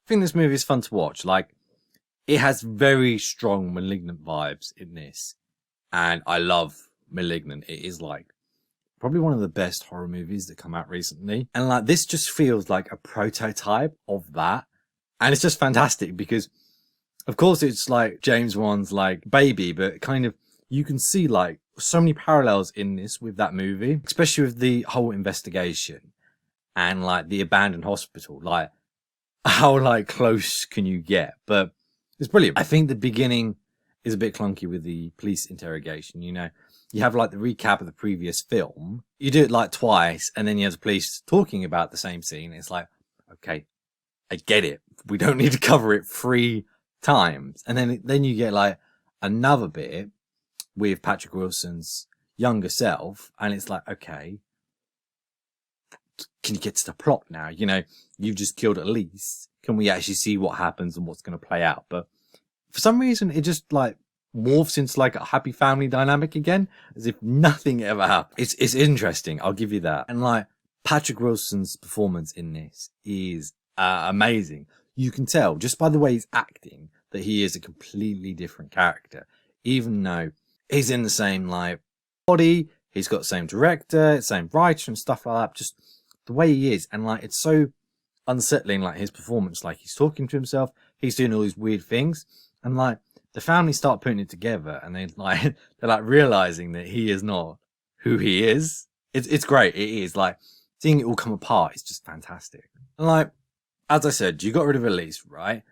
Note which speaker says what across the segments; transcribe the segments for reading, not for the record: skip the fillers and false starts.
Speaker 1: I think this movie is fun to watch. Like, it has very strong Malignant vibes in this. And I love Malignant. It is like probably one of the best horror movies that come out recently. And like, this just feels like a prototype of that. And it's just fantastic because, of course, it's like James Wan's like baby, but kind of, you can see like so many parallels in this with that movie, especially with the whole investigation and like the abandoned hospital. Like, how like close can you get? But it's brilliant. I think the beginning is a bit clunky with the police interrogation. You know, you have like the recap of the previous film. You do it like twice, and then you have the police talking about the same scene. It's like, okay, I get it. We don't need to cover it 3 times. And then you get like another bit with Patrick Wilson's younger self, and it's like, okay, can you get to the plot now? You know, you've just killed Elise. Can we actually see what happens and what's going to play out? But for some reason, it just like morphs into like a happy family dynamic again, as if nothing ever happened. It's interesting. I'll give you that. And like, Patrick Wilson's performance in this is amazing. You can tell just by the way he's acting that he is a completely different character, even though he's in the same like body, he's got the same director, same writer and stuff like that. Just the way he is, and like, it's so unsettling, like his performance, like he's talking to himself, he's doing all these weird things, and like the family start putting it together, and they're like realizing that he is not who he is. It's great. It is like seeing it all come apart. It's just fantastic. And like, as I said, you got rid of Elise, right?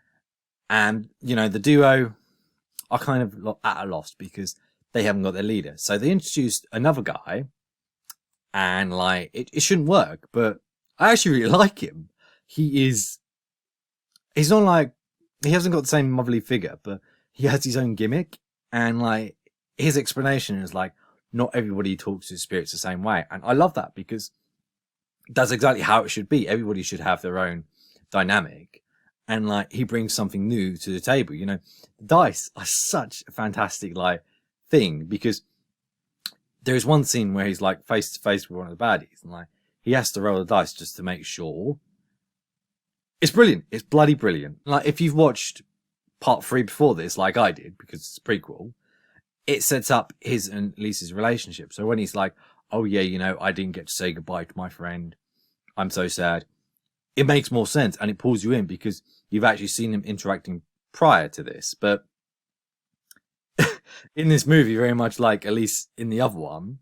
Speaker 1: And you know, the duo are kind of at a loss because they haven't got their leader. So they introduced another guy, and like, it shouldn't work, but I actually really like him. He's not like, he hasn't got the same motherly figure, but he has his own gimmick, and like, his explanation is like, not everybody talks to spirits the same way. And I love that because that's exactly how it should be. Everybody should have their own dynamic. And like, he brings something new to the table. You know, the dice are such a fantastic like thing, because there's one scene where he's like face to face with one of the baddies, and like, he has to roll the dice just to make sure. It's brilliant. It's bloody brilliant. Like, if you've watched part 3 before this, like I did, because it's a prequel, it sets up his and Lisa's relationship. So when he's like, oh yeah, you know, I didn't get to say goodbye to my friend, I'm so sad, it makes more sense, and it pulls you in because you've actually seen them interacting prior to this. But in this movie, very much like Elise in the other one,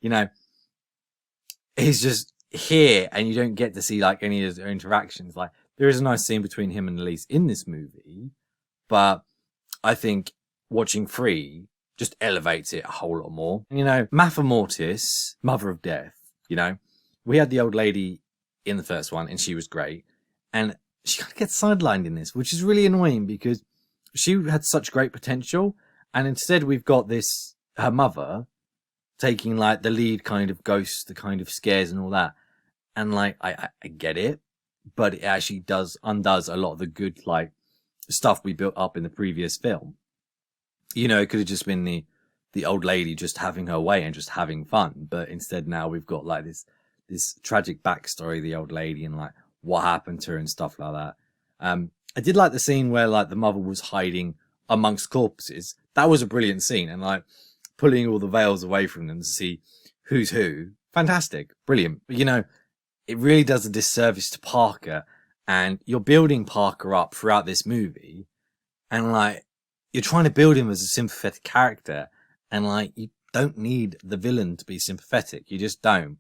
Speaker 1: you know, he's just here and you don't get to see like any of their interactions. Like, there is a nice scene between him and Elise in this movie, but I think watching 3 just elevates it a whole lot more. You know, Matha Mortis, Mother of Death, you know, we had the old lady in the first one and she was great, and she kind of gets sidelined in this, which is really annoying because she had such great potential, and instead we've got this, her mother, taking like the lead kind of ghost, the kind of scares and all that. And like, I get it, but it actually undoes a lot of the good like stuff we built up in the previous film. You know, it could have just been the old lady just having her way and just having fun, but instead now we've got like this tragic backstory of the old lady and like what happened to her and stuff like that. I did like the scene where like the mother was hiding amongst corpses. That was a brilliant scene, and like pulling all the veils away from them to see who's who. Fantastic. Brilliant. But you know, it really does a disservice to Parker, and you're building Parker up throughout this movie, and like, you're trying to build him as a sympathetic character, and like, you don't need the villain to be sympathetic. You just don't.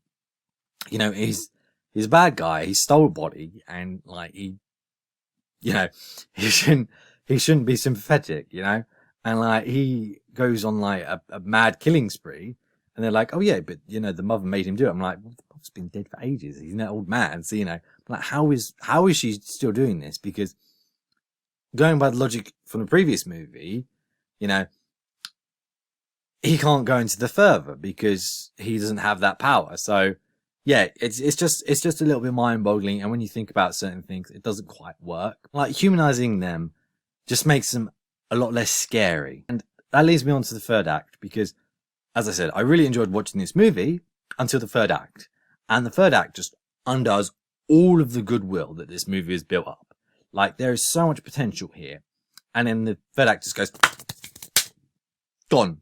Speaker 1: You know, he's a bad guy. He stole a body, and like, he shouldn't be sympathetic, you know? And like, he goes on like a mad killing spree, and they're like, oh yeah, but you know, the mother made him do it. I'm like, well, the mother's been dead for ages. He's an old man. So, you know, like, how is she still doing this? Because going by the logic from the previous movie, you know, he can't go into the further because he doesn't have that power. So yeah, it's just a little bit mind-boggling. And when you think about certain things, it doesn't quite work. Like, humanizing them just makes them a lot less scary. And that leads me on to the third act, because as I said, I really enjoyed watching this movie until the third act. And the third act just undoes all of the goodwill that this movie has built up. Like, there is so much potential here. And then the third act just goes, gone,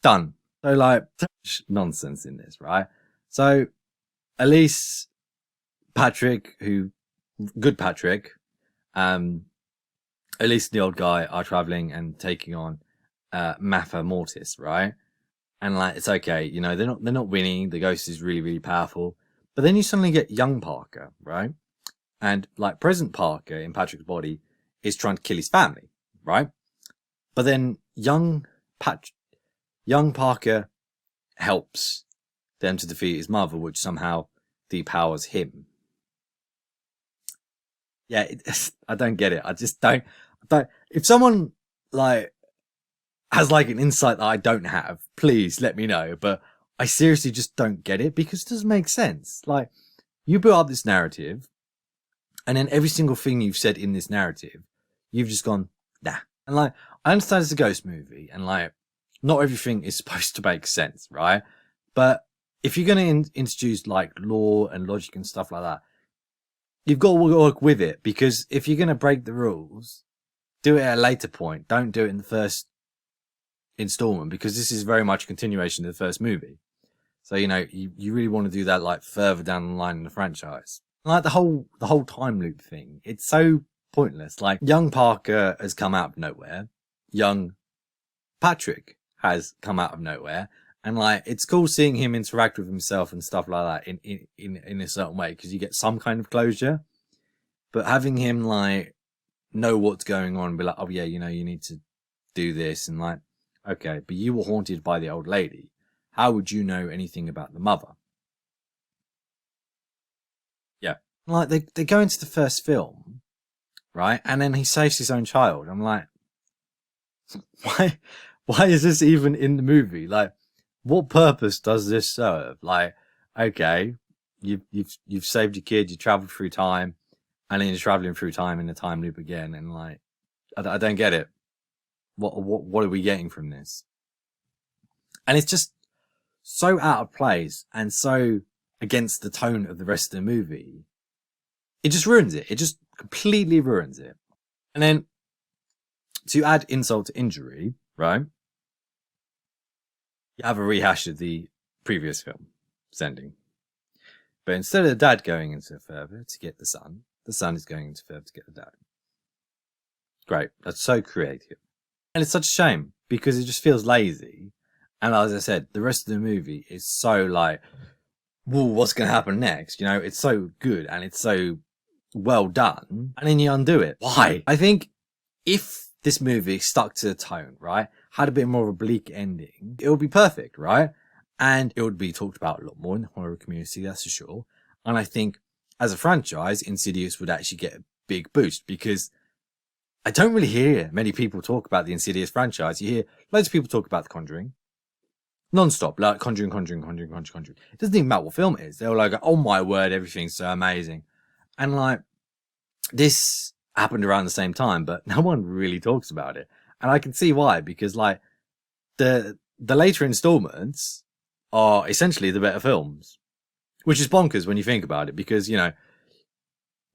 Speaker 1: done. So, like, nonsense in this, right? So, Elise, Patrick, good Patrick, Elise and the old guy are traveling and taking on Matha Mortis, right? And like, it's okay, you know, they're not winning. The ghost is really, really powerful. But then you suddenly get young Parker, right? And like, present Parker in Patrick's body is trying to kill his family, right? But then young Parker helps them to defeat his mother, which somehow depowers him. Yeah, I don't get it. I just don't. If someone like has like an insight that I don't have, please let me know. But I seriously just don't get it, because it doesn't make sense. Like, you built up this narrative, and then every single thing you've said in this narrative, you've just gone, nah. And like, I understand it's a ghost movie, and like, not everything is supposed to make sense, right? But if you're going to introduce like law and logic and stuff like that, you've got to work with it, because if you're going to break the rules, do it at a later point. Don't do it in the first installment, because this is very much a continuation of the first movie. So, you know, you really want to do that like further down the line in the franchise. Like the whole time loop thing, it's so pointless. Like, young Parker has come out of nowhere. Young Patrick has come out of nowhere. And like, it's cool seeing him interact with himself and stuff like that in a certain way, because you get some kind of closure. But having him like know what's going on and be like, oh yeah, you know, you need to do this, and like, okay, but you were haunted by the old lady. How would you know anything about the mother? Yeah. Like, they go into the first film, right? And then he saves his own child. I'm like, why is this even in the movie? Like, what purpose does this serve? Like, okay, you've saved your kid, you traveled through time, and then you're traveling through time in the time loop again, and like, I don't get it. What are we getting from this? And it's just so out of place and so against the tone of the rest of the movie. It just ruins it. It just completely ruins it. And then, to add insult to injury, right? You have a rehash of the previous film, Sending. But instead of the dad going into further to get the son is going into further to get the dad. Great. That's so creative. And it's such a shame, because it just feels lazy. And as I said, the rest of the movie is so like, whoa, what's going to happen next? You know, it's so good and it's so well done. And then you undo it. Why? I think if this movie stuck to the tone, right, had a bit more of a bleak ending, it would be perfect, right? And it would be talked about a lot more in the horror community, that's for sure. And I think as a franchise, Insidious would actually get a big boost, because I don't really hear many people talk about the Insidious franchise. You hear loads of people talk about The Conjuring. Non-stop, like Conjuring. It doesn't even matter what film it is. They're like, oh my word, everything's so amazing. And like, this happened around the same time, but no one really talks about it. And I can see why, because like, the later installments are essentially the better films, which is bonkers when you think about it, because, you know,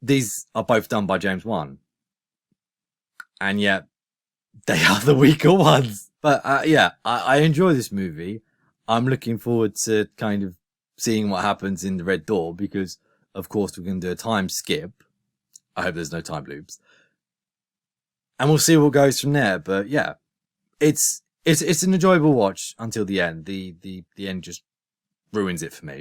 Speaker 1: these are both done by James Wan, and yet they are the weaker ones. But yeah, I enjoy this movie. I'm looking forward to kind of seeing what happens in the Red Door, because of course we're going to do a time skip. I hope there's no time loops, and we'll see what goes from there. But yeah, it's an enjoyable watch until the end. The end just ruins it for me.